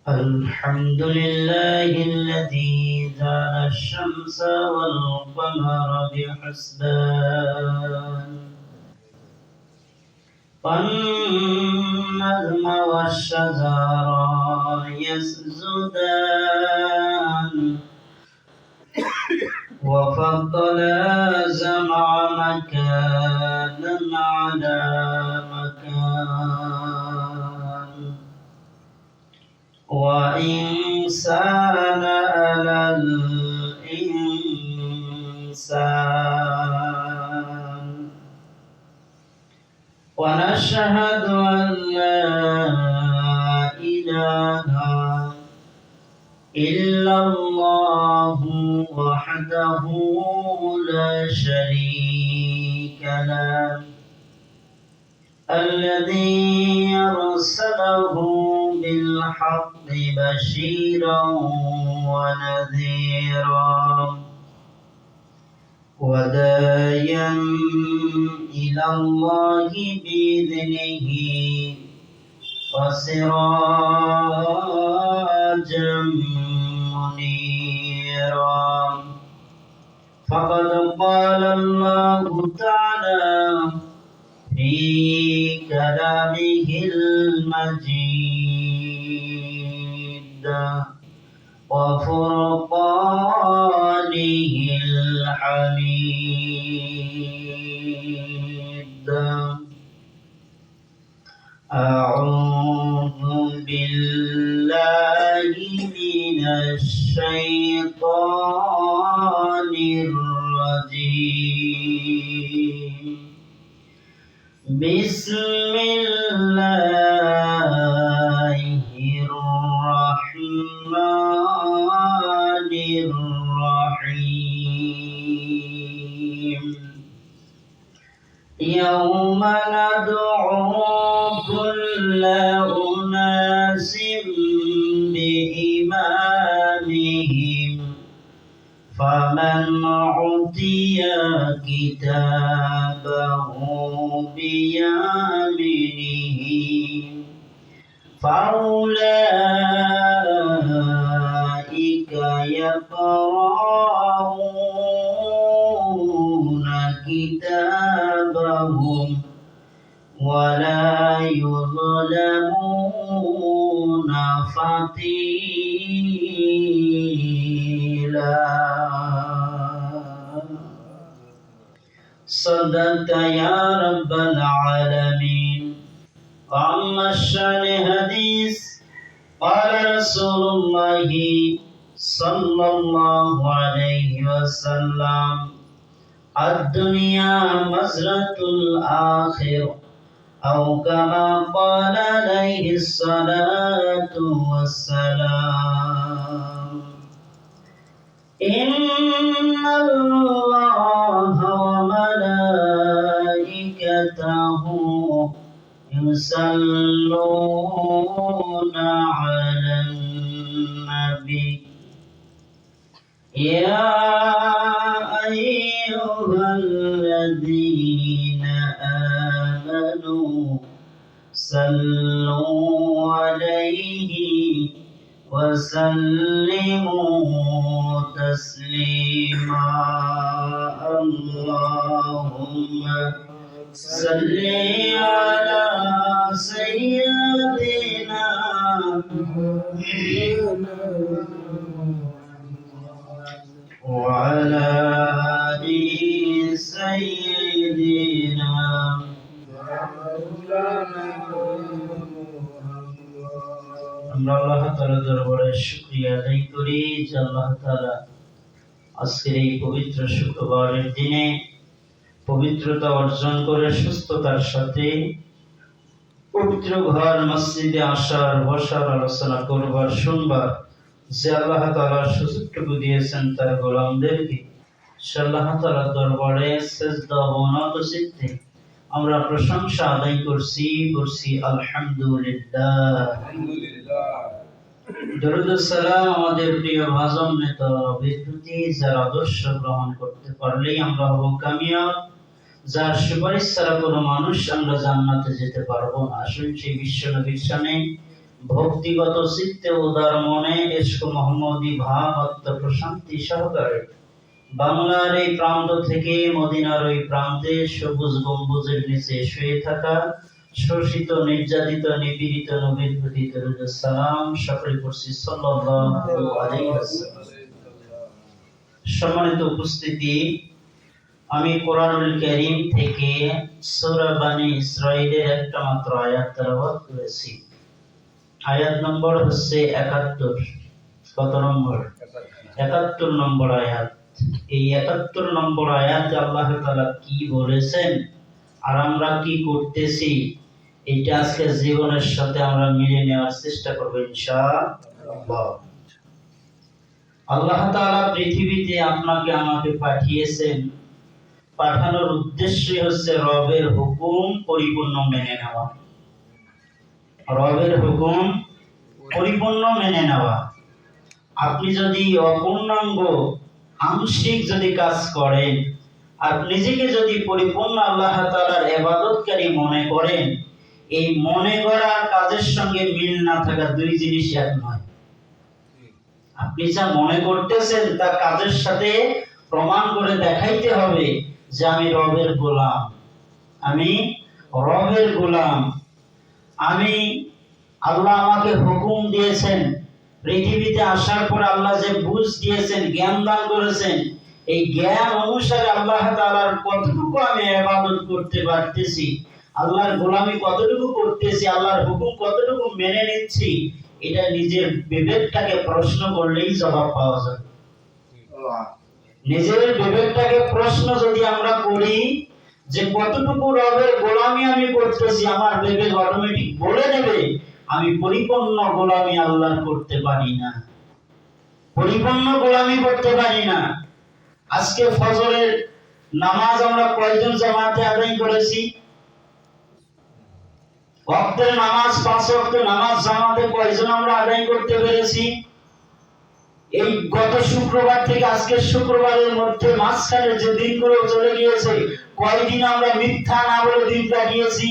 الحمد لله الذي جعل الشمس والقمر بحسبان والنجم والشجر يسجدان وفضل جمع مكانا على مكان وإنسان على الإنسان ونشهد أن لا إله إلا الله وحده لا شريك له الذي أرسله بالحق بشيرا ونذيرا وداعيا إلى الله بإذنه وسراجا منيرا فقد قال الله تعالى في كلامه المجيد وفرقانه الحميد أعوذ بالله من الشيطان الرجيم بسم الله الرحمن الرحيم يوم ندعو كل أناس بإمامهم فمن أوتي كتابه بيمينه فأولئك يقرؤون كتابهم ولا يظلمون فتيلا صدقت يا رب العالمين. وأما الشأن حديث قال رسول الله صلى الله عليه وسلم الدنيا مزرعة الآخرة أو كما قال عليه الصلاة والسلام إن الله وملائكته يصلون على النبي يا أيها الذين آمنوا صلوا عليه وسلموا تسليما اللهم صل على سيدنا وعلى آل سيدنا আমরা আল্লাহ তাআলার দরবারে শুকরিয়া আদায় করি যে আল্লাহ তাআলা আজকের এই পবিত্র শুক্রবারের দিনে পবিত্রতা অর্জন করে সুস্থতার সাথে পবিত্র ঘর মসজিদে আসার বসার আলোচনা করবার শুনবার যে আল্লাহ তাআলা সুযোগটুকু দিয়েছেন তার গোলামদেরকে সে আল্লাহ তাআলার দরবারে সিজদা অবনত চিত্তে আমরা প্রশংসা আদায় করছি আলহামদুলিল্লাহ। দরুদ ও সালাম আমাদের প্রিয় ভাজন নেতা বিদ্যুতি যার আদর্শ গ্রহণ করতে পারলেই আমরা হব কামিয়াব যার সুপারিশ ছাড়া কোনো মানুষ আমরা জান্নাতে যেতে পারবো না। আসুন সেই বিশ্ব নবীর সামনে ভক্তিগত চিত্তে উদার মনে ইশক মোহাম্মদী ভাব আত্মপ্রশান্তি সহকারে বাংলার এই প্রান্ত থেকে মদিনার ওই প্রান্তে সবুজ গম্বুজের নিচে শুয়ে থাকা শোষিত, নির্যাতিত, নিপীড়িত নবীর প্রতি দরুদ ও সালাম সকলে পড়ছি সাল্লাল্লাহু আলাইহি ওয়াসাল্লাম। সম্মানিত উপস্থিতি, আমি কোরআনুল কারীম থেকে সূরা বনী ইসরাঈলের একটা মাত্র আয়াত তেলাওয়াত করেছি। আয়াত নম্বর হচ্ছে ৭১। কত নম্বর? ৭১ নম্বর আয়াত। এই ৭১ নম্বর আয়াতে আল্লাহ তাআলা কি বলেছেন আর আমরা কি করতেছি, এটা আজকে জীবনের সাথে আমরা মিলিয়ে নেওয়ার চেষ্টা করব ইনশাআল্লাহ। আল্লাহ তাআলা পৃথিবীতে আপনাকে আমাকে পাঠিয়েছেন, পাঠানোর উদ্দেশ্য হচ্ছে রবের হুকুম পরিপূর্ণ মেনে নেওয়া। রবের হুকুম পরিপূর্ণ মেনে নেওয়া। আপনি যদি অপূর্ণাঙ্গ আংশিক যদি কাজ করেন, আর নিজেকে যদি পরিপূর্ণ আল্লাহ তাআলার ইবাদতকারী মনে করেন, এই মনে করা কাজের সঙ্গে মিল না থাকা দুই জিনিস এক নয়। আপনি যা মনে করতেছেন তা কাজের সাথে প্রমাণ করে দেখাইতে হবে যে আমি রবের গোলাম, আমি রবের গোলাম, আমি আল্লাহ আমাকে হুকুম দিয়েছেন, পৃথিবীতে আসার পর আল্লাহ যে বুঝ দিয়েছেন, জ্ঞান দান করেছেন, এই জ্ঞান অনুসারে আল্লাহ তাআলার কতটুকু আমি ইবাদত করতে পারতেছি, আল্লাহর গোলামি কতটুকু করতেছি, আল্লাহর হুকুম কতটুকু মেনে নিচ্ছি, এটা নিজের বিবেকটাকে প্রশ্ন করলেই জবাব পাওয়া যায়। নিজের বিবেকটাকে প্রশ্ন যদি আমরা করি যে কতটুকু রবের গোলামি আমি করতেছি, আমার বিবেক অটোমেটিক বলে দেবে আমি পরিপূর্ণ গোলামি আল্লাহর করতে পারি না, পরিপূর্ণ গোলামি করতে পারি না। আজকে ফজরের নামাজ আমরা কয়জন জামাতে আদায় করেছি? ওয়াক্তের নামাজ, ৫ ওয়াক্ত নামাজ জামাতে কয়জন আমরা আদায় করতে পেরেছি? এই গত শুক্রবার থেকে আজকের শুক্রবারের মধ্যে মাঝখানে যে দিনগুলো চলে গিয়েছে, কয়দিন আমরা মিথ্যা না বলে দিন কাটিয়েছি?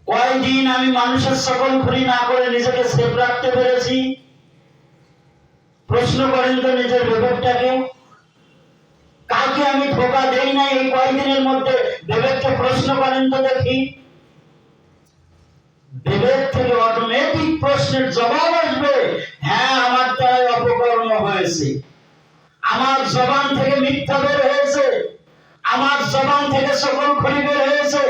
কয়দিন আমি মানুষের সকল ক্ষতি না করে নিজেকে সেফ রাখতে পেরেছি? প্রশ্ন করেন তো নিজের বিবেকটাকে। কাকে আমি ধোঁকা দেই না এই কয়দিনের মধ্যে? বিবেককে প্রশ্ন করেন তো দেখি। বিবেক থেকে অটোমেটিক প্রশ্নের জবাব আসবে, হ্যাঁ আমার দ্বারা অপকর্ম হয়েছে, আমার জবান থেকে মিথ্যা বের হয়েছে, আমার জবান থেকে সকল ক্ষতি বের হয়েছে,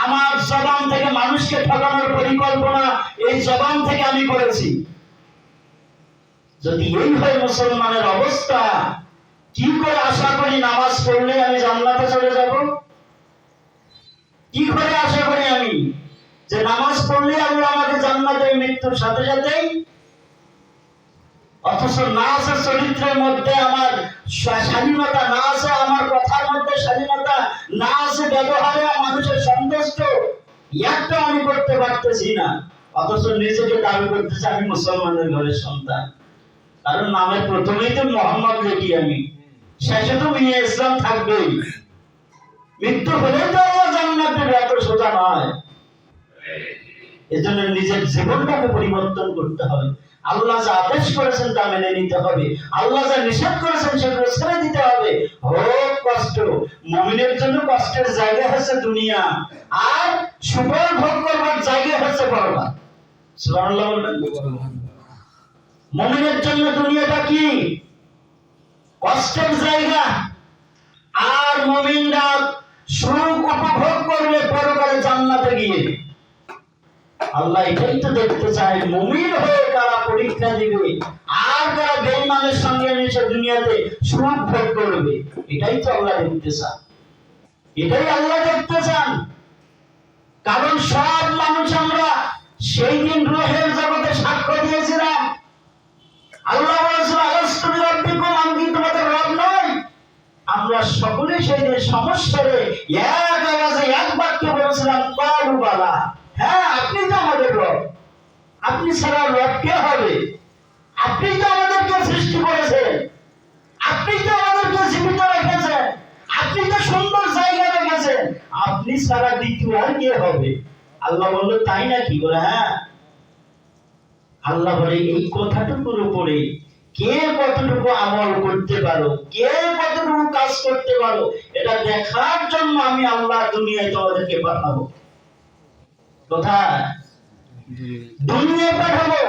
আমার জবান থেকে মানুষকে ঠকানোর পরিকল্পনা এই জবান থেকে আমি করেছি। যদি এই হয় মুসলমানের অবস্থা, কি করে আশা করি নামাজ পড়লে আমি জান্নাতে চলে যাব? কি করে আশা করি আমি যে নামাজ পড়লে আল্লাহ আমাকে জান্নাতে মৃত্যুর সাথে সাথেই? অথচ না আছে চরিত্রের মধ্যে আমার স্বাধীনতা, না আছে আমার কথার মধ্যে স্বাধীনতা, না আছে ব্যবহারে মানুষের সন্তুষ্ট, একটা আমি করতে পারতেছি না। অথচ নিজেকে দাবি করতেছি আমি মুসলমানের ঘরের সন্তান। কারণ নামের প্রথমেই তো মোহাম্মদ লিখি আমি, শেষে তো মিয়া ইসলাম থাকবেই। মৃত্যু হলেই তো আল্লাহ জান্নাত দেবে, এত সোজা নয়। এজন্য নিজের জীবনটাকে পরিবর্তন করতে হবে। আল্লাহ যা আদেশ করেছেন তা মেনে নিতে হবে, আল্লাহ যা নিষেধ করেছেন সেগুলো ছেড়ে দিতে হবে। হোক কষ্ট, মুমিনের জন্য কষ্টের জায়গা হচ্ছে দুনিয়া, আর সুফল ভোগ করবার জায়গা হচ্ছে পরকাল। সুবহানাল্লাহ বলবেন। মুমিনের জন্য দুনিয়াটা কি? কষ্টের জায়গা, আর মুমিনরা সুখ উপভোগ করবে পরকালে জান্নাতে গিয়ে। আল্লাহ এটাই তো দেখতে চায়, মুমিন হয়ে কারা পরীক্ষা দিবে আর কারা বেঈমানের সঙ্গে মিশে দুনিয়াতে সুখ ভোগ করবে, এটাই তো আল্লাহ দেখতে চান, এটাই আল্লাহ দেখতে চান। কারণ সব মানুষ আমরা সেই দিন রূহের জগতে সাক্ষ্য দিয়েছিলাম। আল্লাহ বলেছেন আলাস্তু বিরাব্বিকুম, আমি কি তোমাদের রব নই? আমরা সকলে সেই দিন সমস্যারে এক আওয়াজে এক বাক্যে বলেছিলাম ক্বালু বালা, হ্যাঁ আপনি তো আমাদের রব, আপনি ছাড়া রব কে হবে? আপনি তো আমাদেরকে সৃষ্টি করেছেন, আপনি তো আমাদেরকে জীবিত রেখেছেন, আপনি তো সুন্দর জায়গা রেখেছেন, আপনি ছাড়া দ্বিতীয় আর কে হবে? আল্লাহ বলল তাই নাকি? বলে হ্যাঁ। আল্লাহ বলে এই কথাটুকুর উপরে কে কতটুকু আমল করতে পারো, কে কতটুকু কাজ করতে পারো, এটা দেখার জন্য আমি আল্লাহ দুনিয়ায় তোমাদেরকে পাঠাবো। কোথায়? দুনিয়ায় পাঠাবো।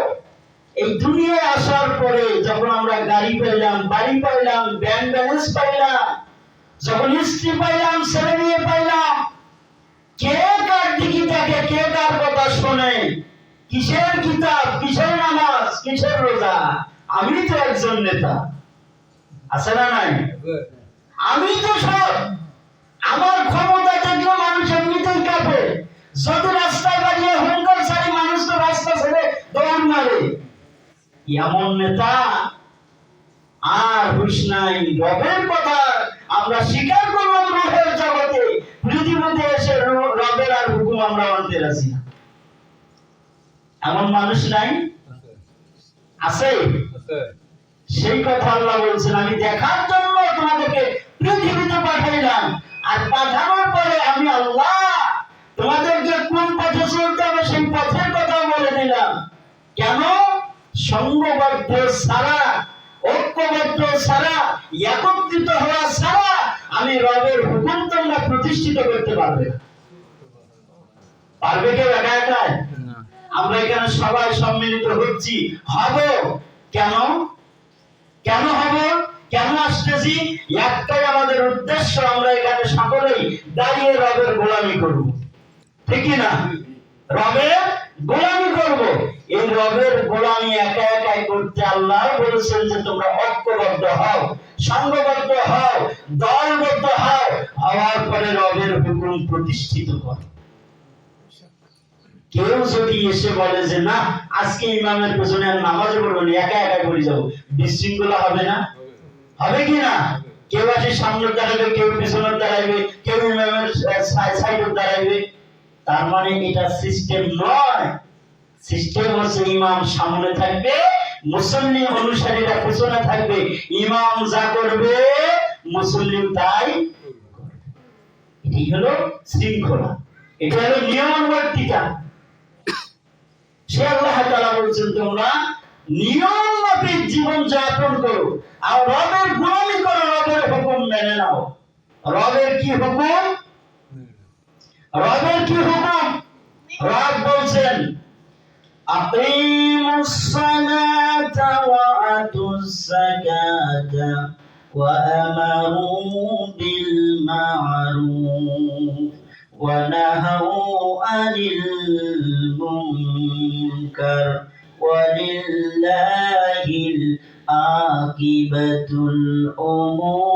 এই দুনিয়ায় আসার পরে যখন আমরা গাড়ি পাইলাম, বাড়ি পাইলাম, ব্যাংক ব্যালেন্স পাইলাম, যখন স্ত্রী পাইলাম, ছেলে মেয়ে পাইলাম, কে কার দিকে দেখে, কে কার কথা শোনে, কিসের কিতাব, কিসের নামাজ, কিসের রোজা? আমি তো একজন নেতা, আছে না নাই? আমি তো সব। আমার ক্ষমতা দেখলে মানুষ এমনিতেই কাঁপে। যদি রাস্তায় বাড়িয়ে হুঙ্কার ছাড়ি, মানুষ তো রাস্তা ছেড়ে দৌড় মারে। এমন নেতা আর হুঁশ নাই। রবের কথা আমরা স্বীকার করলাম, রবের জগতে পৃথিবীতে এসে রবের আর হুকুম আমরা মানতে রাজি না। এমন মানুষ নাই? আছে। সেই কথা আল্লাহ বলছেন, আমি দেখার জন্য তোমাদেরকে পৃথিবীতে পাঠাইলাম, আর পাঠানোর পরে আমি আল্লাহ তোমাদেরকে কোন পথে চলতে হবে সেই পথের কথা বলে দিলাম। কেন? সংঘবদ্ধ ছাড়া, ঐক্যবদ্ধ ছাড়া, একত্রিত হওয়া ছাড়া আমি রবের হুকুম তোমরা প্রতিষ্ঠিত করতে পারবে না। পারবে কেউ একা একা? আমরা এখানে সবাই সম্মিলিত হচ্ছি, হব কেন? কেন হব? কেন আসতেছি? একটাই আমাদের উদ্দেশ্য, আমরা এখানে সকলেই দাঁড়িয়ে রবের গোলামি করব, ঠিক না? রবের গোলামি করব। এই রবের গোলামি একা একাই করতে আল্লাহ বলেছেন যে তোমরা ঐক্যবদ্ধ হও, সংঘবদ্ধ হও, দলবদ্ধ হও, হওয়ার পরে রবের হুকুম প্রতিষ্ঠিত করো। কেউ যদি এসে বলে যে না আজকে ইমামের পেছনে আর নামাজ পড়বো না, একা একা করে যাবো, বিশৃঙ্খলা হবে না? হবে কি না? কেউ আসে সামনে দাঁড়াবে, কেউ পেছনে দাঁড়াবে, কেউ ইমামের সাইডে দাঁড়াবে। তার মানে এটা সিস্টেম নয়। সিস্টেম হচ্ছে ইমাম সামনে থাকবে, মুসল্লি অনুসারীরা পেছনে থাকবে। ইমাম যা করবে মুসল্লি তাই করবে। এটাই হলো শৃঙ্খলা, এটা হলো নিয়মানুবর্তিতা। সে আল্লাহ তাআলা বলছেন তোমরা নিয়ম মাফিক জীবন যাপন করো, আর রবের গোলামি করো, রবের হুকুম মেনে নাও। রবের কি হুকুম? রবের কি হুকুম? রব বলছেন আকিমুস সালাতা ওয়া আতুস যাকাতা ওয়া আমারু বিল মা'রুফ ওয়া নাহাউ আনিল মুনকার ওয়া লিল্লাহিল আকিবাতুল উমুর।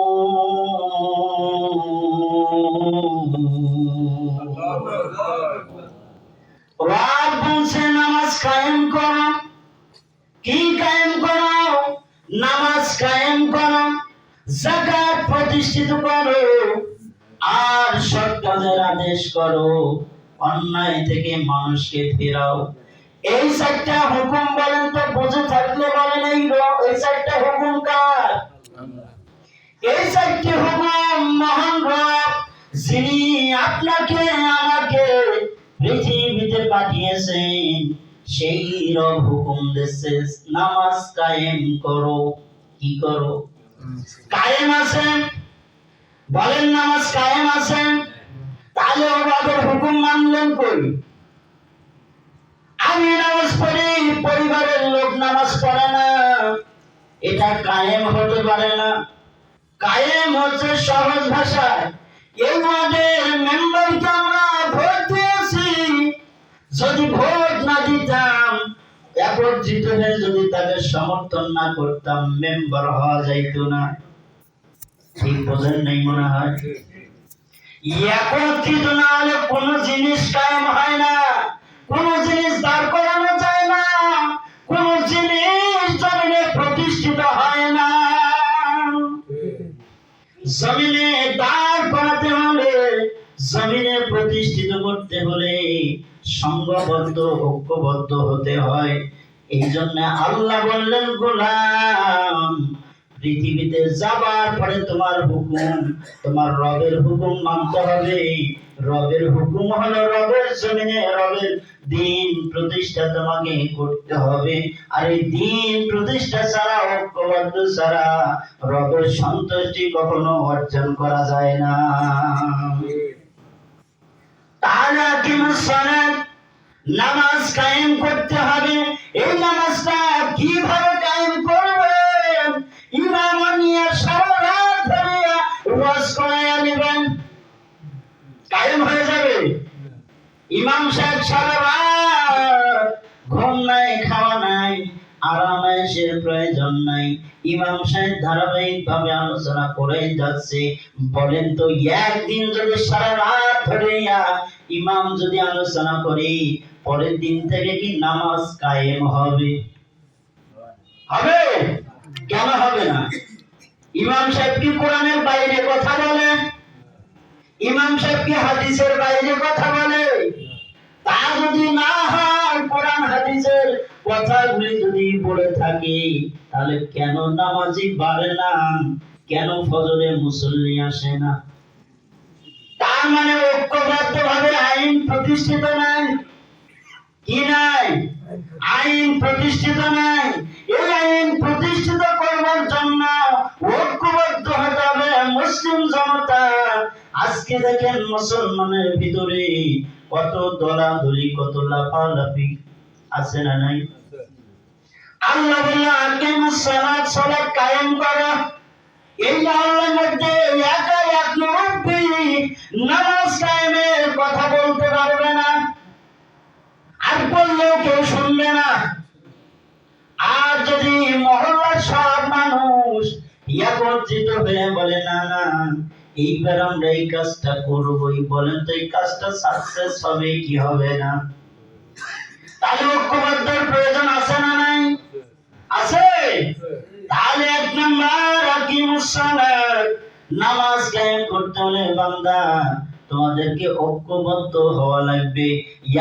রব বলছে নামাজ কায়েম করো। কি কায়েম করো? নামাজ কায়েম করো, যাকাত প্রতিষ্ঠিত করো, আর সৎ কাজের আদেশ করো, অন্যায় থেকে মানুষকে ফেরাও। এই চারটা হুকুম বলেন তো, বুঝে থাকলে বলেন এই চারটা হুকুম কার? এই চারটি হুকুম মহান রব, যিনি আপনাকে আমাকে পৃথিবীতে পাঠিয়েছেন, সেই রব হুকুম দিচ্ছে নামাজ কায়েম করো। কি করো? কায়েম আছেন? বলেন নামাজ কায়েম আছেন? তাহলে রবের হুকুম মানলেন কই? আমি নামাজ পড়ি, পরিবারের লোক নামাজ পড়ে না, এটা কায়েম হতে পারে না। কায়েম হচ্ছে সহজ ভাষায় এই ওয়ার্ডের মেম্বারকে আমরা ভোট দিয়েছি, যদি ভোট না দিতাম, একত্রিত হয়ে যদি তাদের সমর্থন না করতাম, মেম্বার হওয়া যাইতো না। ঠিক বোঝেন নাই মনে হয়? একত্রিত না হলে কোন জিনিস কায়েম হয় না, কোন জিনিস দাঁড় করানো যায় না, কোন জিনিস জমিনে প্রতিষ্ঠিত হয় না। জমিনে দাঁড় করাতে হলে, জমিনে প্রতিষ্ঠিত করতে হলে সংঘবদ্ধ, ঐক্যবদ্ধ হতে হয়। এই জন্য আল্লাহ বললেন গোলাম পৃথিবীতে যাবার পরে তোমার হুকুম, তোমার রবের হুকুম মানতে হবে। রবের হুকুম হলো রবের জমিনে রবের দিন প্রতিষ্ঠা তোমাকে করতে হবে। আর এই দিন প্রতিষ্ঠা ছাড়া, ঐক্যবদ্ধ ছাড়া রবের সন্তুষ্টি কখনো অর্জন করা যায় না। তাআলা কিমুস সালাত, নামাজ কায়েম করতে হবে। এই নামাজটা কিভাবে কায়েম করবেন? ইমাম নিয়ে সারা রাত ধরে ওয়াজ করায়া নেবেন, কায়েম হয়ে যাবে? ইমাম সাহেব সারা রাত ঘুম নাই, খাওয়া নাই, আরামের প্রয়োজন নাই, ইমাম সাহেব ধারাবাহিক ভাবে আলোচনা করে যাচ্ছে। বলেন তো, একদিন যদি সারা রাত ধরে ইমাম যদি আলোচনা করে, পরের দিন থেকে কি নামাজ কায়েম হবে? হবে? কেন হবে না? ইমাম সাহেব কি কোরআনের বাইরে কথা বলে? ইমাম সাহেব কি হাদিসের বাইরে কথা বলে? তা যদি না হয়, কোরআন হাদিসের কথাগুলি যদি বলে থাকে, তাহলে কেন নামাজি বাড়ে না? কেন ফজরে মুসল্লি আসে না? তার মানে ঐক্যবদ্ধ ভাবে আইন প্রতিষ্ঠিত নাই। কি নাই? আইন প্রতিষ্ঠিত নাই। এই আইন প্রতিষ্ঠিত করবার জন্য ঐক্যবদ্ধ হতে হবে মুসলিম জনতা। আজকে দেখেন মুসলমানের ভিতরে কত দলাদলি, কত লাফালাফি আছে না নাই? আল্লাহ বলল আকিমুস সালাত, সালাত কায়েম করো। এই আল্লাহর মধ্যে একা এক মুরব্বি নামাজ কায়েমের কথা বলতে পারবে না, আর বললেও কেউ শুনবে না। আর যদি মহল্লার সব মানুষ একত্রিত হয়ে বলে না না এইবার আমরা এই কাজটা করবই, বলেন তো এই কাজটা সাকসেস হবে কি হবে না? তাহলে ঐক্যবদ্ধের প্রয়োজন আছে না নাই? আছে। তাহলে এক নাম্বার আকিমুস সালাত, নামাজ কায়েম করতে হলে বান্দা তোমাদেরকে ঐক্যবদ্ধ হওয়া লাগবে,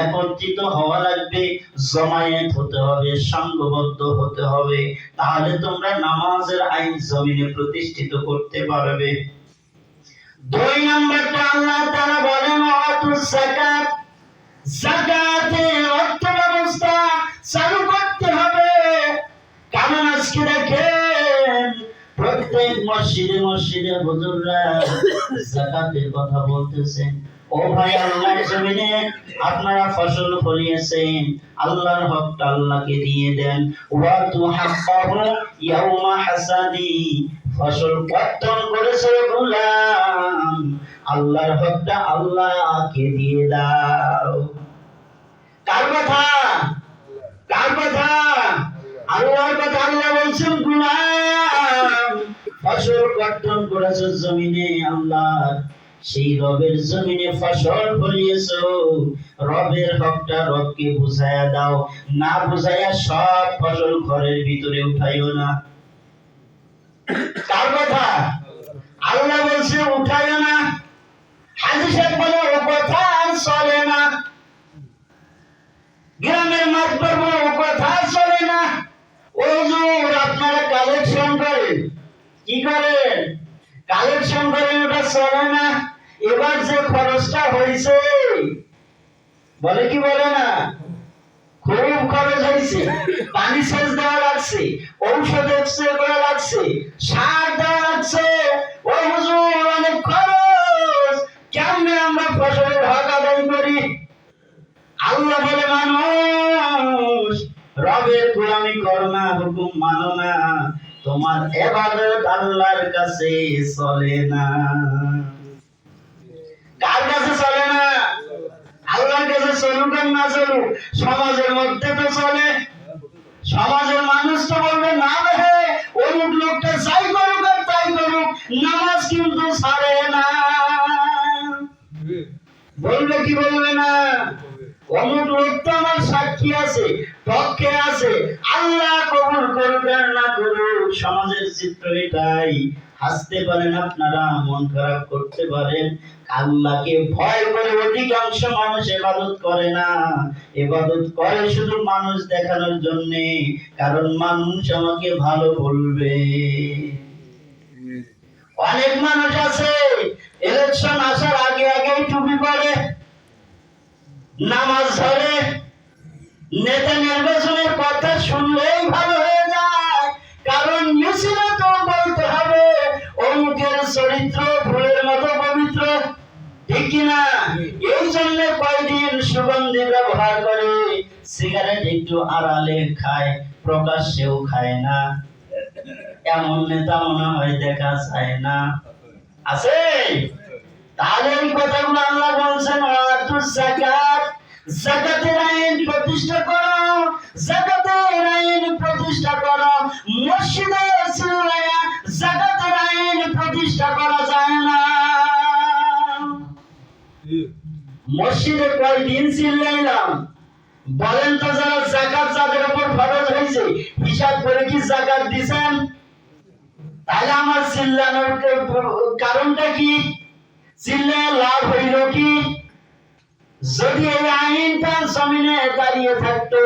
একত্রিত হওয়া লাগবে, জমায়েত হতে হবে, সংঘবদ্ধ হতে হবে। তাহলে তোমরা নামাজের আইন জমিনে প্রতিষ্ঠিত করতে পারবে। দুই নাম্বারটা আল্লাহ তাআলা বলেন ওয়াতুস যাকাত, যাকাতের অর্থ ব্যবস্থা চালু করতে হবে। কারণ আজকে দেখেন প্রত্যেক মসজিদে মসজিদে হুজুররা যাকাতের কথা বলতেছেন। ও ভাই, আল্লাহর জমিনে আপনারা ফসল ফলিয়েছেন, আল্লাহর হকটা আল্লাহকে দিয়ে দেন। ওয়া তুহাক্কাহু ইয়াউমা হাসাদি, ফসল কর্তন করেছে গোলাম, আল্লাহর হকটা আল্লাহকে দিয়ে দাও। কার কথা? কার কথা? আল্লাহর কথা। আল্লাহ বলছেন গোলাম ফসল কর্তন করেছে জমিনে, আল্লাহ সেই রবের জমিনে ফসল ফলিয়েছো, রবের হকটা রবকে বুঝায়া দাও, না বুঝায়া সব ফসল ঘরের ভিতরে উঠাইও না। কার কথা? আল্লাহ বলছে উঠাইও না। হাজী সাহেব বলে ও কথা আর চলে না, গ্রামের মাতবর বলে ও কথা চলে না। হুজুর আপনারা কালেকশন করেন, কি করেন? কালেকশন করেন, ওটা চলে না। এবার যে খরচটা হয়েছে, বলে কি বলে না, খুব খরচ হয়েছে, পানি সেচ দেওয়া লাগছে, ঔষধ স্প্রে করা লাগছে, সার দেওয়া লাগছে। ও হুজুর অনেক খরচ, কেমনে আমরা ফসলের হক আদায় করি? আল্লাহ বলে মানুষ রবের গোলামি করো না, হুকুম মানো না, তোমার ইবাদত আল্লাহর কাছে চলে না। কার কাছে চলে না? আল্লাহর কাছে চলুক আর না চলুক, সমাজের মধ্যে তো চলে। সমাজের মানুষ তো বলবে না রে অমুক লোকটা যাই করুক আর তাই করুক, নামাজ কিন্তু ছাড়ে না। বলবে কি বলবে না? অমুক লোক তো আমার সাক্ষী আছে, পক্ষে আছে, আল্লাহ কবুল করুক আর না করুক। সমাজের চিত্র এটাই। হাসতে পারেন আপনারা, মন খারাপ করতে পারেন, আল্লাহকে ভয় করে অধিকাংশ মানুষ ইবাদত করে না। ইবাদত করে শুধু মানুষ দেখানোর জন্য, কারণ মানুষ আমাকে ভালো বলবে। অনেক মানুষ আছে ইলেকশন আসার আগে আগেই টুপি পরে, নামাজ ধরে, নেতা নির্বাচনের কথা শুনলেই ভালো হয়ে যায়, কারণ মিছিলে তো বলতে হবে অমুকের চরিত্র ফুলের মতো পবিত্র, ঠিক কিনা? এই জন্য কয়দিন সুগন্ধি ব্যবহার করে, সিগারেট একটু আড়ালে খায়, প্রকাশ্যেও খায় না। এমন নেতা মনে হয় দেখা যায় না, আছে? তাহলে এই কথাগুলো আল্লাহ বলছেন যাকাত, যাকাতের আইন প্রতিষ্ঠা করো, যাকাতের আইন প্রতিষ্ঠা করো। মসজিদে চিল্লায়া যাকাতের আইন প্রতিষ্ঠা করা যায় না। মসজিদে কয়দিন চিল্লাইলাম বলেন তো? যারা যাকাত যাদের উপর ফরজ হয়েছে হিসাব করে কি যাকাত দিবেন? তাহলে আমার চিল্লানোর কারণটা কি? চিল্লায় লাভ হইল কি? যদি এই আইনটা জমিনে দাঁড়িয়ে থাকতো,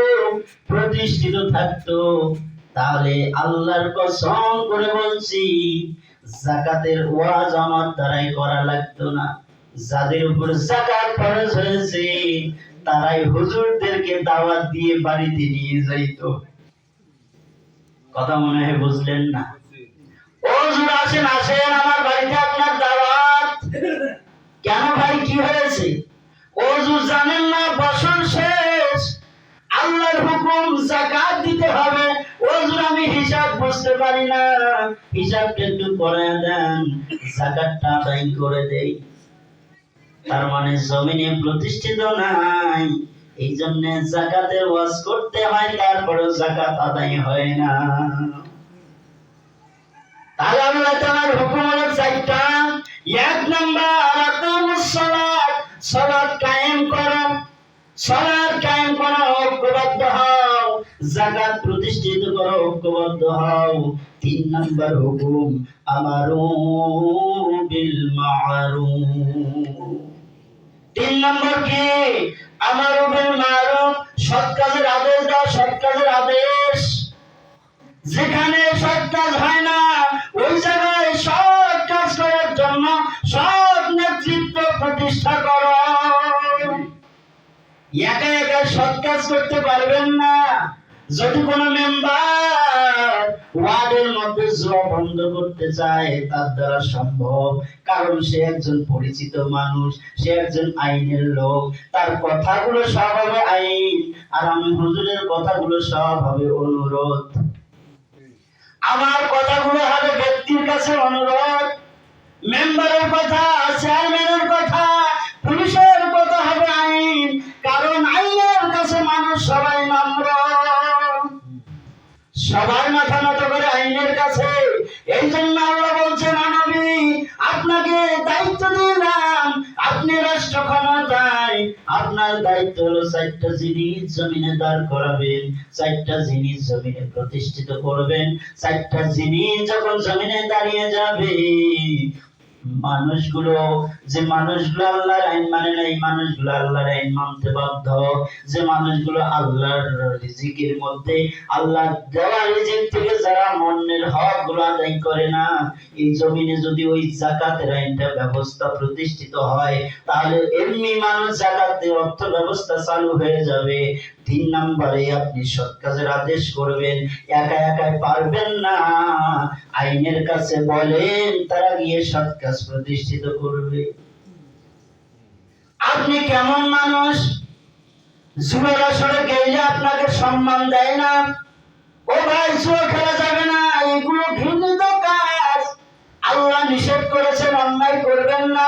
প্রতিষ্ঠিত থাকতো, তাহলে আল্লাহর কসম করে বলছি যাকাতের ওয়াজ আমার দ্বারাই করা লাগতো না। যাদের উপর যাকাত ফরজ হয়েছে তারাই হুজুরদেরকে দাওয়াত দিয়ে বাড়িতে নিয়ে যাইতো। কথা মনে হয় বুঝলেন না? ও হুজুর আসেন আসেন আমার বাড়িতে আপনার দাওয়াত। কেন ভাই, কি হয়েছে? ও হুজুর জানেন না বছর শেষ, আল্লাহর হুকুম যাকাত দিতে হবে। ও হুজুর আমি হিসাব বুঝতে পারি না, হিসাবটা একটু করে দেন, যাকাতটা আদায় করে দেই। তার মানে জমিনে প্রতিষ্ঠিত নাই, এই জন্য যাকাতের ওয়াজ করতে হয়, তারপরেও যাকাত আদায় হয় না। তাহলে আল্লাহ তাআলার হুকুম হলো চারটা। এক নাম্বার আকামুস সালাত, সালাত কায়েম করো, সালাত কায়েম করো, ঐক্যবদ্ধ হও। যাকাত প্রতিষ্ঠিত করো, ঐক্যবদ্ধ হও। তিন নাম্বার হুকুম আমারু বিল মারুফ। তিন নম্বর কি? আমারু বিল মারুফ, সৎ কাজের আদেশ দাও, সৎ কাজের আদেশ। যেখানে সৎ কাজ হয় না ওই জায়গায় সৎ কাজ করার জন্য সৎ নেতৃত্ব প্রতিষ্ঠা করো। একা একা সৎ কাজ করতে পারবেন না। যদি কোনো মেম্বার ওয়ার্ডের মধ্যে জুয়া বন্ধ করতে চায় তার দ্বারা সম্ভব, কারণ সে একজন পরিচিত মানুষ, সে একজন আইনের লোক, তার কথাগুলো সব হবে আইন, আর আমি হুজুরের কথাগুলো সব হবে অনুরোধ। আমার কথাগুলো হবে ব্যক্তির কাছে অনুরোধ, মেম্বারের কথা, চেয়ারম্যানের কথা, পুলিশের কথা হবে আইন, কারণ আইনের কাছে মানুষ সবাই নম্র, সবাই মাথা নত করে আইনের কাছে। এই জন্য আল্লাহ বলছেন নবী আপনাকে দায়িত্ব দিলাম, আপনি রাষ্ট্র ক্ষমতায়, আপনার দায়িত্ব হলো চারটা জিনিস জমিনে দাঁড় করাবেন, চারটা জিনিস জমিনে প্রতিষ্ঠিত করবেন। চারটা জিনিস যখন জমিনে দাঁড়িয়ে যাবে, মানুষগুলো যে মানুষগুলো আল্লাহর আইন মানে না, এই মানুষগুলো আল্লাহর আইন মানতে বাধ্য। যে মানুষগুলো আল্লাহর রিজিকের মধ্যে আল্লাহ দেওয়া রিজিক থেকে যারা মনের হক গুলো আদায় করে না, এই জমিনে যদি ওই যাকাতের আইনটা ব্যবস্থা প্রতিষ্ঠিত হয়, তাহলে এমনি মানুষ যাকাতের অর্থ ব্যবস্থা চালু হয়ে যাবে। তিন নম্বরে আপনি সৎ কাজের আদেশ করবেন, একা একাই পারবেন না, আইনের কাছে বলেন, তারা গিয়ে সৎ কাজ প্রতিষ্ঠিত করবে। আপনি কেমন মানুষ? জুয়ার আসরে গেলে আপনাকে সম্মান দেয় না, ও ভাই জুয়া খেলা যাবে না, এগুলো ঘৃণিত কাজ, আল্লাহ নিষেধ করেছেন, অন্যায় করবেন না।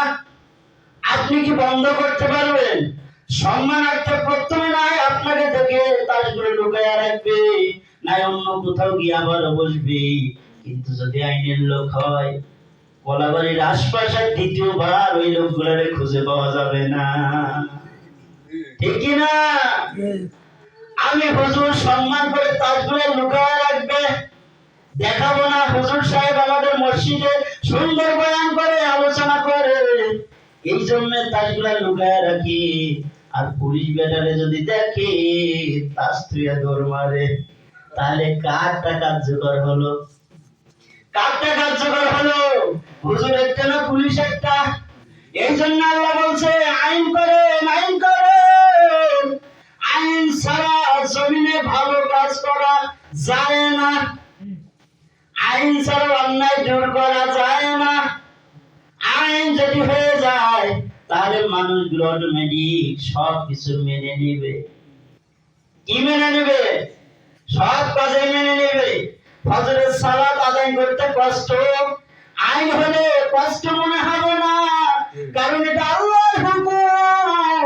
আপনি কি বন্ধ করতে পারবেন? সম্মানার্থে প্রথমে নাই আপনাকে দেখে তাসগুলো ঢুকাইয়া রাখবে, নাই অন্য কোথাও গিয়ে আবার বসবে। কিন্তু যদি আইনের লোক হয়, কলাবাড়ির আশপাশে দ্বিতীয়বার ওই লোকগুলারে খুঁজে পাওয়া যাবে না, ঠিক কিনা? আমি হুজুর সম্মান করে তাসগুলো লুকায় রাখবে, দেখাবো না হুজুর সাহেব আমাদের মসজিদে সুন্দর বয়ান করে, আলোচনা করে, এই জন্য তাসগুলা লুকায় রাখি। আর পুলিশ বেটারে যদি দেখে তাস তুইয়া দৌড় মারে, তাহলে কারটা কার্যকর হলো? কারটা কার্যকর হলো? হুজুর একটা না পুলিশ একটা। এই জন্য আল্লাহ বলছে আইন করেন, আইন করেন। আইন ছাড়া জমিনে ভালো কাজ করা যায় না, আইন ছাড়া অন্যায় দূর করা যায় না। আইন যদি হয়ে যায় তাহলে মানুষগুলো অটোমেটিক সব কিছু মেনে নেবে। কি মেনে নেবে? সব কাজে মেনে নেবে। ফজরের সালাত আদায় করতে কষ্ট, আইন হলে কষ্ট মনে হবে না, কারণ এটা আল্লাহর হুকুম,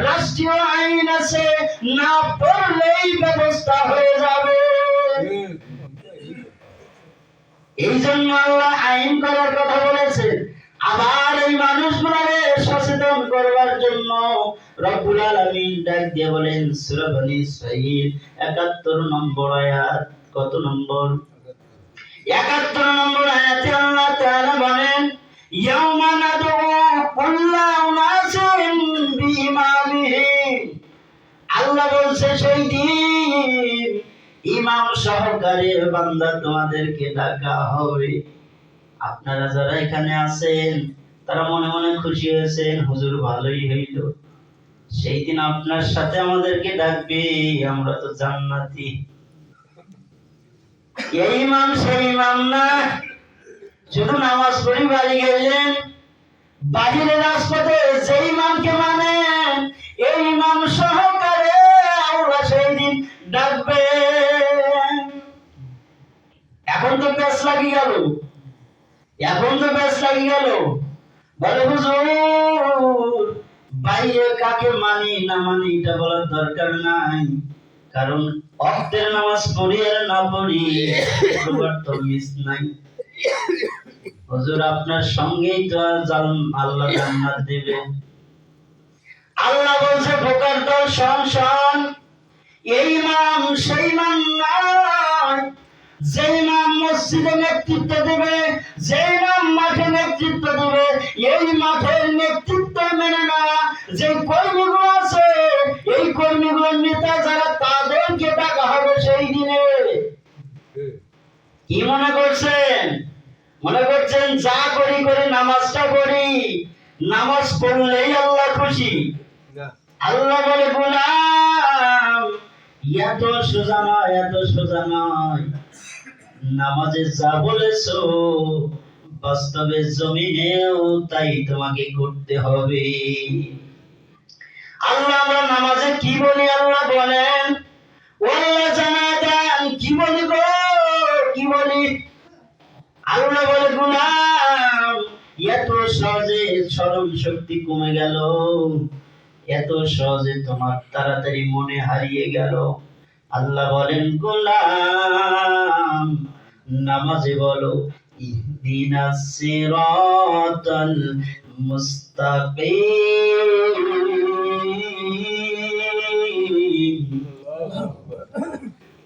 রাষ্ট্রীয় আইন আছে, না পড়লেই ব্যবস্থা হয়ে যাবে। এই জন্য আল্লাহ আইন করার কথা বলেছেন। আবার এই মানুষগুলোকে সচেতন করবার জন্য রব্বুল আলামিন ডাক দিয়ে বলেন সূরা বনী ইসরাঈল ৭১ নম্বর আয়াত। কত নম্বর? ৭১ নম্বর আয়াতে আল্লাহ তাআলা বলেন ইয়াউমা নাদউ কুল্লা উনাসিন বিইমামিহিম। আল্লাহ বলছে সেই দিন ইমাম সহকারে বান্দা তোমাদেরকে ডাকা হবে। আপনারা যারা এখানে আছেন তারা মনে মনে খুশি হয়েছেন, হুজুর ভালোই হইল। সেই দিন আপনার সাথে আমাদেরকে ডাকবে, আমরা তো জান্নাতি। এই ইমাম সেই ইমাম না, শুধু নামাজ পড়ি বাড়ি গেলেন। বাহিরের রাজপথে যে ইমামকে মানেন এই ইমাম সহকারে আল্লাহ সেই দিন ডাকবে। এখন তো পেছ লাগি গেল, এখন তো বেশ লাগি গেল। বলে হুজুর বাইরে কাকে মানি না মানি এটা বলার দরকার নাই, কারণ ওয়াক্তের নামাজ পড়ি আর না পড়ি সবার তো মিস নাই। হুজুর আপনার সঙ্গেই তো আল্লাহ জান্নাত দেবে। আল্লাহ বলছে বোকার দল শোন শোন, এই ইমাম সেই ইমাম নয়। যে ইমাম মসজিদে নেতৃত্ব দেবে, যে ইমাম মাঠে নেতৃত্ব দেবে, এই মাঠের নেতৃত্ব মেনে নেওয়া যে কর্মীগুলো আছে, এই কর্মীগুলোর নেতা যারা, তাদেরকে ডাকা হবে সেই দিনে। কি মনে করছেন? মনে করছেন যা করি করি নামাজটা পড়ি, নামাজ পড়লেই আল্লাহ খুশি? আল্লাহ বলে গোলাম এত সোজা নয়, এত সোজা নয়। নামাজে যা বলেছো বাস্তবে জমিনেও তাই তোমাকে করতে হবে। আল্লাহ আমরা নামাজে কি বলি? আল্লাহ বলেন ওয়াল্লাহ জানা দেন কি বলি গো, কি বলি? আল্লাহ বলে গোলাম এত সহজে স্মরণ শক্তি কমে গেল, এত সহজে তোমার তাড়াতাড়ি মনে হারিয়ে গেল। আল্লাহ বলেন গোলাম নামাজে বলো ইহদিনাস সিরাতাল মুস্তাকিম।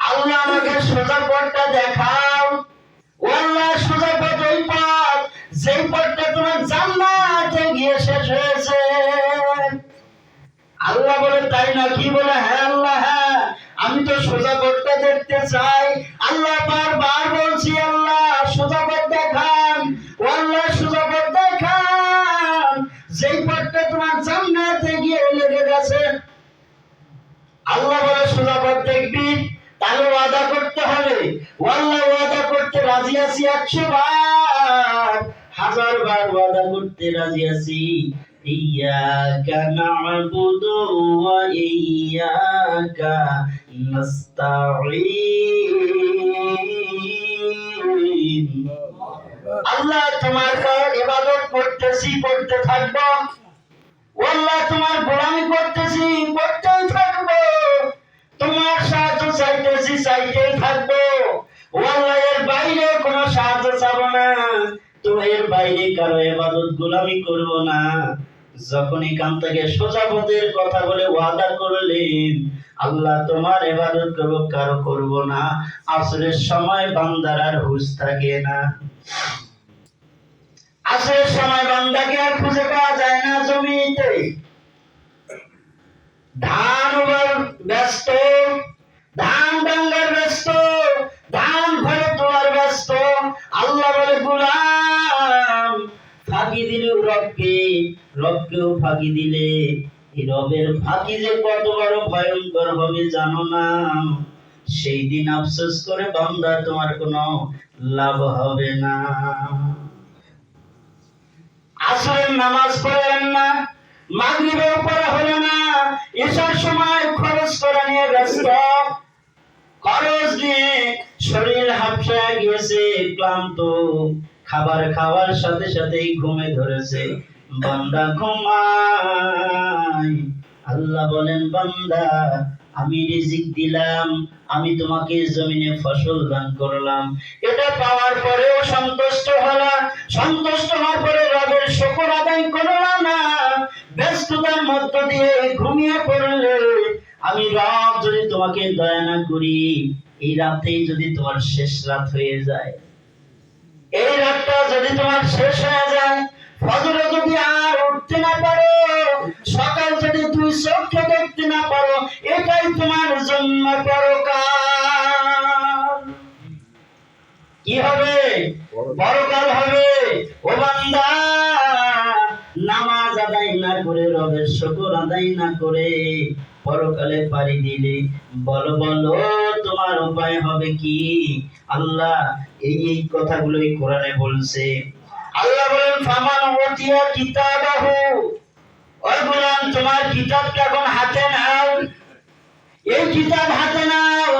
আল্লাহ আমাকে সোজা পথটা দেখাও। আল্লাহ সোজা পথ ওই পথ যেই পথটা তোমার জান্নাতে গিয়ে শেষ হয়েছে। আল্লাহ বলে তাই নাকি? বলে হ্যাঁ আল্লাহ, হ্যাঁ আমি তো সোজা পথটা দেখতে চাই। আল্লাহ বারবার বলছি আল্লাহ সোজা পথ দেখান, আল্লাহ সোজা পথ দেখান যেই পথটা তোমার জান্নাতে গিয়ে লেগে গেছে। আল্লাহ বলে সোজা পথ দেখবি, তাহলে ওয়াদা করতে হবে। আল্লাহ ওয়াদা করতে রাজি আছি 100 বার, 1000 বার ওয়াদা করতে রাজি আছি। ইয়াকা না'বুদু ওয়া ইয়াকা নাস্তাঈন। আল্লাহ তোমার ইবাদত করতেছি, করতে থাকবো। আল্লাহ তোমার গোলামি করতেছি, করতেই থাকবো। তোমার সাহায্য চাইতেছি, চাইতেই থাকবো। আল্লাহ এর বাইরে কোনো সাহায্য চাবো না, তো এর বাইরে কারো ইবাদত গোলামি করব না। যখনই কান থেকে সোজা পথের কথা বলে ওয়াদা করলেন আল্লাহ তোমার ইবাদত করব, কারো করব না। আসরের সময় বান্দার আর হুঁশ থাকে না। আসরের সময় বান্দাকে আর খুঁজে পাওয়া যায় না জমিতে। ধান ওভার ব্যস্ত, ধান ডাঙ্গার ব্যস্ত, ধান ঘরে তোলার ব্যস্ত। আল্লাহ বলে গোলাম রবকেও ফাঁকি দিলে এই রবের ফাঁকি যে কত বড় ভয়ঙ্কর হবে জানো না? সেই দিন আফসোস করে বান্দা তোমার কোনো লাভ হবে না। আসরের নামাজ পড়লেন না, মাগরিবেও পড়া হলো না, এসার সময় খরচ করা নিয়ে ব্যস্ত, খরচ নিয়ে শরীর হাঁপিয়ে গিয়েছে, ক্লান্ত, খাবার খাওয়ার সাথে সাথেই ঘুমে ধরেছে, বান্দা ঘুমায়। আল্লাহ বলেন, বান্দা আমি রিজিক দিলাম, আমি তোমাকে জমিনে ফসল দান করলাম, এটা পাওয়ার পরেও সন্তুষ্ট হলা, সন্তুষ্ট হওয়ার পরে রবের শুকর আদায় করলা না, ব্যস্ততার মধ্য দিয়ে ঘুমিয়ে পড়লে, আমি রব যদি তোমাকে দয়া না করি, এই রাতেই যদি তোমার শেষ রাত হয়ে যায়, এই রাতটা যদি তোমার শেষ হয়ে যায়, ফজরে যদি আর উঠতে না পারো, সকাল যদি তুই চোখে দেখতে না পারো, এটাই তোমার জন্য পরকাল। কি হবে? পরকাল হবে। ও বান্দা, নামাজ আদায় না করে, রবের শুকর আদায় না করে পরকালে পাড়ি দিলে, বলো বলো তোমার উপায় হবে কি? আল্লাহ এই কথাগুলোই কোরআনে বলছে। আল্লাহ বলেন, ফামান উতিয়া কিতাবাহু, ওই গোলাম তোমার কিতাবটা এখন হাতে নাও, এই কিতাব হাতে নাও,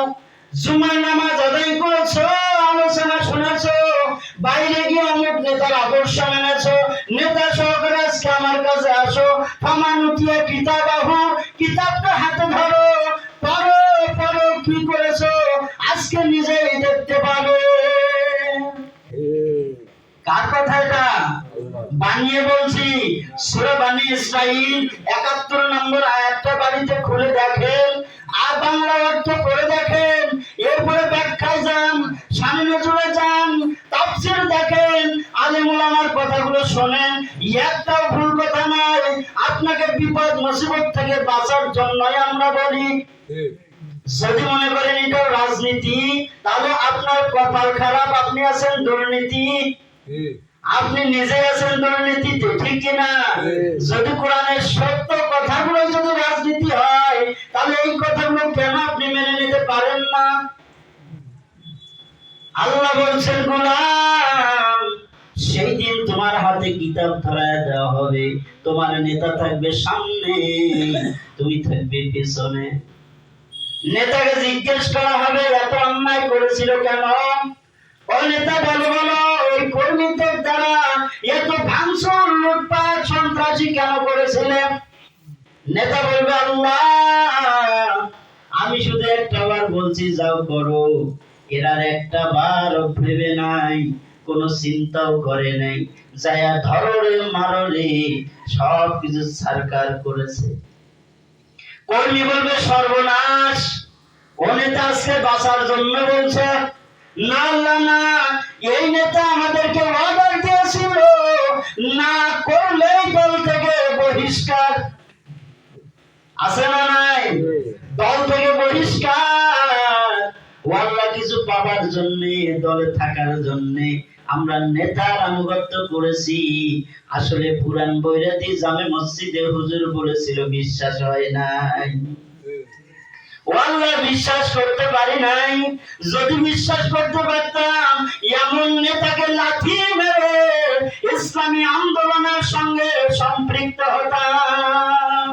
জুমার নামাজ আদায় করেছো, আলোচনা শুনেছো, বাইরে গিয়ে অমুক নেতার আদর্শ মেনেছো, নেতা সহকারে আজকে আমার কাছে আসো, ফামান উতিয়া কিতাবাহু, কিতাবটা হাতে ধরো, পড়ো পড়ো, কি করেছো আজকে নিজেই দেখতে পাবে। কার কথা এটা? বানিয়ে বলছি। সূরা বনী ইসরাঈল ৭১ নম্বর আয়াতটা বাড়িতে খুলে দেখেন, আর বাংলা অর্থ করে দেখেন, এরপরে ব্যাখ্যায় যান, শানে নজরুলে যান, তাফসীর দেখেন, আলেম ওলামার কথাগুলো শোনেন, একটাও ভুল কথা নয়। আপনাকে বিপদ মুসিবত থেকে বাঁচার জন্যই আমরা বলি। যদি মনে করেন এটা রাজনীতি, তাহলে আপনার কপাল খারাপ, আপনি আছেন দুর্নীতি, আপনি নিজে আছেন দুর্নীতিতে, ঠিক কিনা? যদি কোরআনের সত্য কথাগুলো যদি রাজনীতি হয়, তাহলে এই কথাগুলো কেন আপনি মেনে নিতে পারেন না? আল্লাহ বলছেন, গোলাম সেই দিন তোমার হাতে কিতাব ধরায় দেওয়া হবে, তোমার নেতা থাকবে সামনে, তুমি থাকবে পেছনে। নেতাকে জিজ্ঞেস করা হবে, এত অন্যায় করেছিল কেন? ওই নেতা বলো বলো, ওই কর্মীদের দ্বারা এত ভাঙচুর, লুটপাট, সন্ত্রাসী কেন করেছিলেন? নেতা বলবে, আল্লাহ আমি শুধু একটা বার বলছি যাও করো, এরা একটা বার ভেবে নাই, কোনো চিন্তাও করে নাই, যায়া ধরো রে, মারো রে, সব কিছু সরকার করেছে। কর্মী বলবে, সর্বনাশ, ও নেতা আজকে বাঁচার জন্য বলছে, না আল্লাহ না, এই নেতা আমাদেরকে অর্ডার দিয়েছিল, না করলে দল থেকে বহিষ্কার। আছে না নাই? দল থেকে বহিষ্কার। আল্লাহ কিছু পাবার জন্য, দলে থাকার জন্য আমরা নেতার আনুগত্য করেছি। আসলে পুরান বৈরাতি জামে মসজিদে হুজুর বলেছিল, বিশ্বাস হয় নাই, আল্লাহ বিশ্বাস করতে পারি নাই। যদি বিশ্বাস করতে পারতাম, এমন নেতাকে লাথি মেরে ইসলামী আন্দোলনের সঙ্গে সম্পৃক্ত হতাম।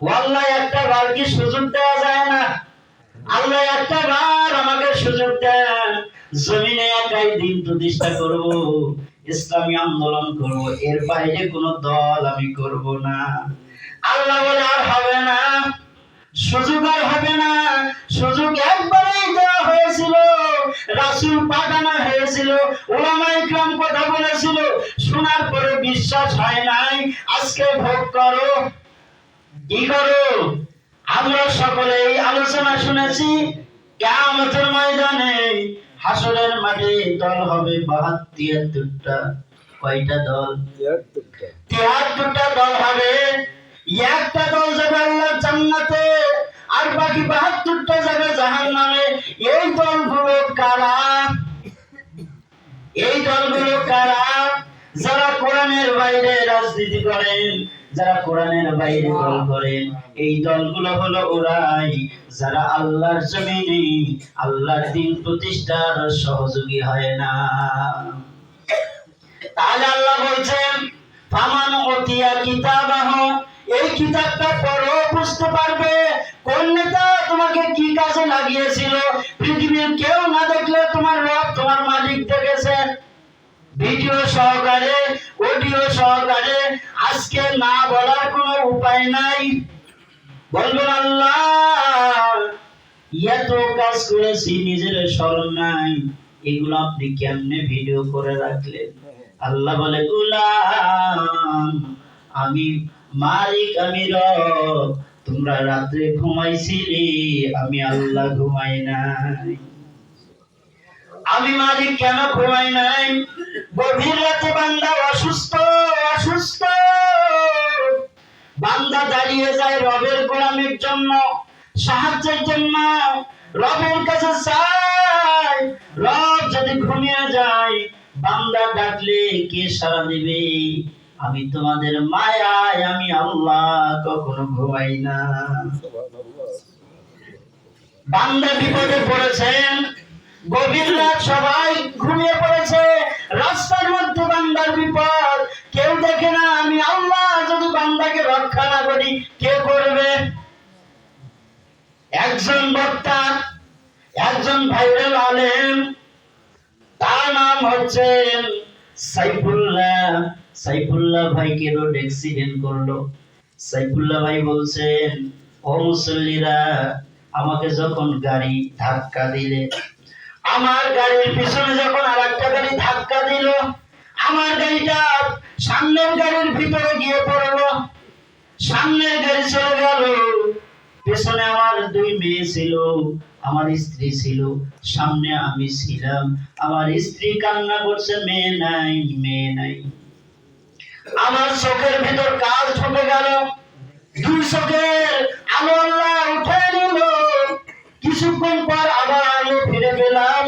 আল্লাহ একটা বার কি সুযোগ দেওয়া যায় না? আল্লাহ একটা বার আমাকে সুযোগ দেন, জমিনে একাই দিন প্রতিষ্ঠা করব, ইসলামী আন্দোলন করব, এর বাইরে কোন দল আমি করব না। আল্লাহ বলে, আর হবে না, সুযোগ আর হবে না। সুযোগ একবারই দেওয়া হয়েছিল, রাসূল পাঠানো হয়েছিল, উলামায়ে কিরাম কথা বলেছিল, শোনার পরে বিশ্বাস হয় নাই। আজকে ভোগ করো, কি করো? আমরা সকলেই আলোচনা শুনেছি, কিয়ামতের ময়দানে হাসরের মাঠে দল হবে ৭২-৭৩টা। কয়টা দল? ৭৩টা দল হবে। একটা দল যাবে আল্লাহর জান্নাতে, আর বাকি ৭২টা যাবে জাহান্নামে। এই দলগুলো কারা? এই দলগুলো কারা? যারা কোরআনের বাইরে রাজনীতি করেন, যারা কোরআনের বাইরে দল করেন, এই দলগুলো হলো ওরাই যারা আল্লাহর জমিনে আল্লাহর দ্বীন প্রতিষ্ঠার সহযোগী হয় না। তাহলে আল্লাহ বলছেন ফামান উতিয়া কিতাবাহু, এই কিতাবটা পড়ো, বুঝতে পারবে কোন নেতা তোমাকে কি কাজে লাগিয়েছিল। পৃথিবীর কেউ না দেখলে তোমার রব, তোমার মালিক দেখেছে, ভিডিও সহকারে, অডিও সহকারে। আজকে না বলার কোনো উপায় নাই। বলবেন আল্লাহ এত কাজ করেছি, নিজের স্মরণ নাই, এগুলো আপনি কেমনে ভিডিও করে রাখলেন? আল্লাহ বলে গোলাম, আমি মালিক, আমি রব। তোমরা রাত্রে ঘুমাইছিলি, আমি আল্লাহ ঘুমাই নাই। আমি মালিক কেন ঘুমাই নাই? গভীর রাতে বান্দা অসুস্থ, বান্দা দাঁড়িয়ে যায় রবের গোলামের জন্য, সাহায্যের জন্য, রবের কাছে চায়। রব যদি ঘুমিয়ে যায়, বান্দা ডাকলে কে সাড়া দিবে? আমি তোমাদের মায়ায়, আমি আল্লাহ কখনো ঘুমাই না। বান্দা বিপদে পড়েছেন, গভীর রাত, সবাই ঘুমিয়ে পড়েছে, রাস্তার মধ্যে বান্দার বিপদ, কেউ দেখে না। আমি আল্লাহ যদি বান্দাকে রক্ষা না করি, কে করবে? একজন বক্তা, একজন ভাইরাল আলেম, তার নাম হচ্ছে সাইফুল্লাহ ভাইকে রোড অ্যাক্সিডেন্ট করলো। সাইফুল্লাহ ভাই বলছেন, ও মুসল্লিরা, আমাকে যখন গাড়ি ধাক্কা দিলে, আমার গাড়ির পিছনে যখন আরেকটা গাড়ি ধাক্কা দিল, আমার গাড়িটা সামনের গাড়ির ভিতরে গিয়ে পড়লো, সামনের গাড়ি চলে গেল, পেছনে আমার দুই মেয়ে ছিল, আমার স্ত্রী ছিল, সামনে আমি ছিলাম। আমার স্ত্রী কান্না করছে, মেয়ে নাই, মেয়ে নাই। আমার চোখের ভিতর কাজ ঢুকে গেল, দুই চোখের আলো আল্লাহ উঠে নিল। কিছুক্ষণ পর আবার আলো ফিরে পেলাম।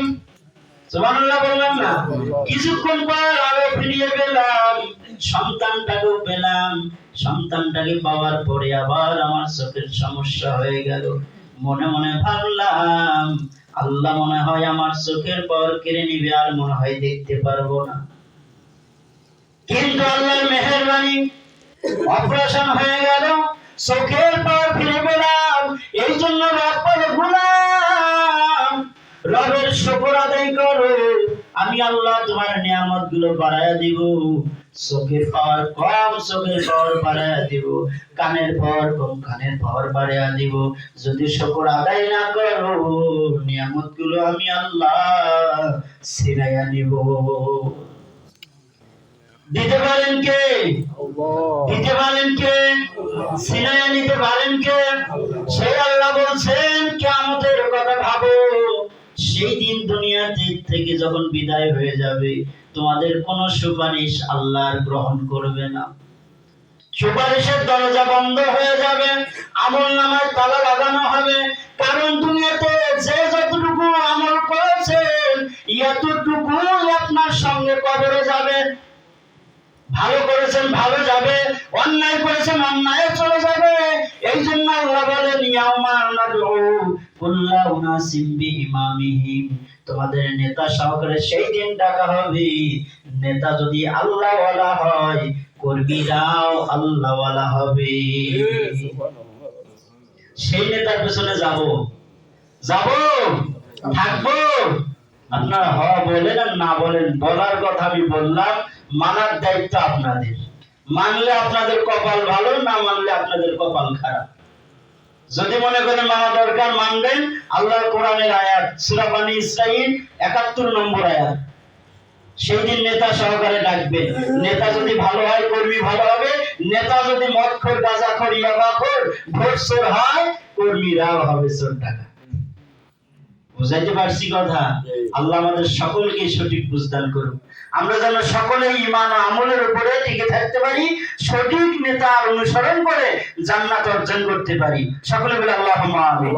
সুবহানাল্লাহ বললাম না? কিছুক্ষণ পর আলো ফিরিয়ে পেলাম, সন্তানটাকেও পেলাম। সন্তানটাকে পাওয়ার পরে আবার আমার চোখের সমস্যা হয়ে গেল। মনে মনে ভাবলাম, আল্লাহ মনে হয় আমার চোখের পাওয়ার কেড়ে নিবে, আর মনে হয় দেখতে পারবো না। কিন্তু আল্লাহর মেহেরবানি, অপারেশন হয়ে গেল, চোখের পাওয়ার ফিরে পেলাম। এই জন্য রব বলে গোলাম, রবের শুকর আদায় করো, আমি আল্লাহ তোমার নিয়ামত গুলো বাড়ায়া দিব। চোখের পাওয়ার কম, চোখের পাওয়ার বাড়ায়া দিব। কানের পাওয়ার কম, কানের পাওয়ার বাড়ায়া দিব। যদি শুকর আদায় না করো, নিয়ামত গুলো আমি আল্লাহ ছিনাইয়া নিব। দিতে পারেন কে? দিতে পারেন কে? ছিনাইয়া নিতে পারেন কে? সেই আল্লাহ বলছেন, কিয়ামতের কথা ভাবো। সেই দিন দুনিয়া থেকে যখন বিদায় হয়ে যাবে, তোমাদের কোন সুপারিশ আল্লাহ গ্রহণ করবে না। সুপারিশের দরজা বন্ধ হয়ে যাবে, আমলনামায় তালা লাগানো হবে। কারণ দুনিয়াতে যে যতটুকু আমল করেছেন, এতটুকু আপনার সঙ্গে কবরে যাবে। ভালো করেছেন, ভালো যাবে, অন্যায় করেছেন, অন্যায় চলে যাবে। এই জন্য আল্লাহ বলেন, ইয়াউমা নাদউ কুল্লা উনাসিম বিইমামিহিম, তোমাদের নেতা সহকারে সেই দিন ডাকা হবে। নেতা যদি আল্লাহ ওয়ালা হয়, কর্মীরাও আল্লাহ ওয়ালা হবে। সেই নেতার পেছনে যাব, থাকবো। আপনারা হ বলেন আর না বলেন, বলার কথা আমি বললাম, মানার দায়িত্ব আপনাদের। মানলে আপনাদের কপাল ভালো, না মানলে আপনাদের কপাল খারাপ। যদি মনে করেন মানা দরকার, মানবেন। আল্লাহর কোরআনের আয়াত, সূরা বনী ইসরাঈল ৭১ নম্বর আয়াত। সেই দিন নেতা সহকারে ডাকবেন। নেতা যদি ভালো হয়, কর্মী ভালো হবে। নেতা যদি মদখোর, গাঁজাখোর, ইয়াবাখোর, ঘুষখোর হয়, কর্মীরাও হবে চোর ডাকাত। বুঝাইতে পারছি কথা? আল্লাহ আমাদের সকলকে সঠিক বুঝদান করুন। আমরা যেন সকলে ঈমান ও আমলের উপরে টিকে থাকতে পারি, সঠিক নেতার অনুসরণ করে জান্নাত অর্জন করতে পারি। সকলে বলে আল্লাহুম্মা আমিন।